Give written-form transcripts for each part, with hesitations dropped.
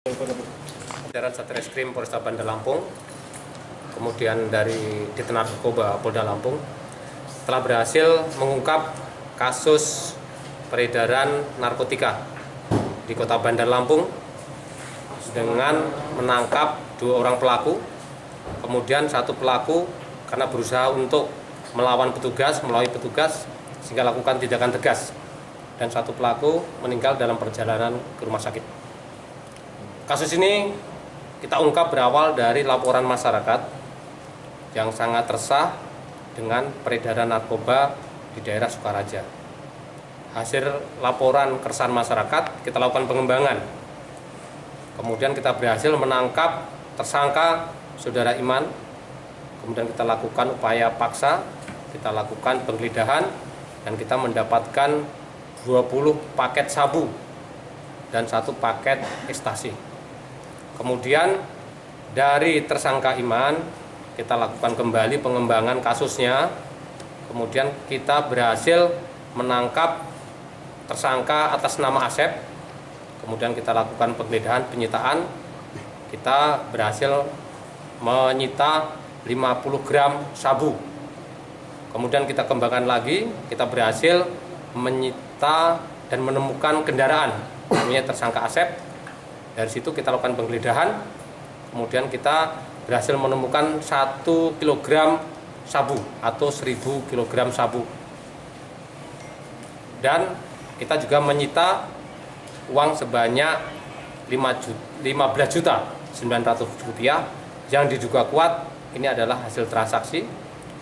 Jajaran Satreskrim Polresta Bandar Lampung, kemudian dari Ditjen Narkoba Polda Lampung telah berhasil mengungkap kasus peredaran narkotika di Kota Bandar Lampung dengan menangkap 2 orang pelaku. Kemudian 1 pelaku karena berusaha untuk melawan petugas, melalui petugas sehingga lakukan tindakan tegas, dan 1 pelaku meninggal dalam perjalanan ke rumah sakit. Kasus ini kita ungkap berawal dari laporan masyarakat yang sangat resah dengan peredaran narkoba di daerah Sukaraja. Hasil laporan keresahan masyarakat, kita lakukan pengembangan. Kemudian kita berhasil menangkap tersangka Saudara Iman. Kemudian kita lakukan upaya paksa, kita lakukan penggeledahan, dan kita mendapatkan 20 paket sabu dan 1 paket ekstasi. Kemudian dari tersangka Iman kita lakukan kembali pengembangan kasusnya. Kemudian kita berhasil menangkap tersangka atas nama Asep. Kemudian kita lakukan penggeledahan, penyitaan. Kita berhasil menyita 50 gram sabu. Kemudian kita kembangkan lagi, kita berhasil menyita dan menemukan kendaraan namanya tersangka Asep. Dari situ kita lakukan penggeledahan, kemudian kita berhasil menemukan 1 kg sabu atau 1000 kg sabu. Dan kita juga menyita uang sebanyak 15.900.000 rupiah yang diduga kuat ini adalah hasil transaksi.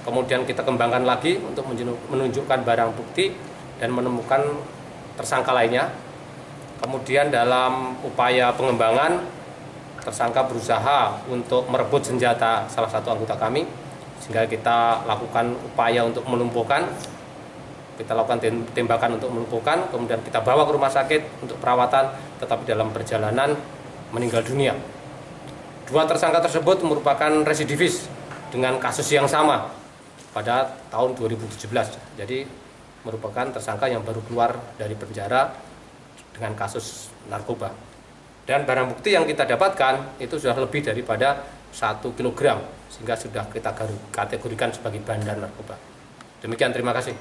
Kemudian kita kembangkan lagi untuk menunjukkan barang bukti dan menemukan tersangka lainnya. Kemudian dalam upaya pengembangan, tersangka berusaha untuk merebut senjata salah satu anggota kami, sehingga kita lakukan upaya untuk melumpuhkan. Kita lakukan tembakan untuk melumpuhkan, kemudian kita bawa ke rumah sakit untuk perawatan, tetapi dalam perjalanan meninggal dunia. 2 tersangka tersebut merupakan residivis dengan kasus yang sama pada tahun 2017. Jadi merupakan tersangka yang baru keluar dari penjara dengan kasus narkoba. Dan barang bukti yang kita dapatkan itu sudah lebih daripada 1 kg, sehingga sudah kita kategorikan sebagai bandar narkoba. Demikian, terima kasih.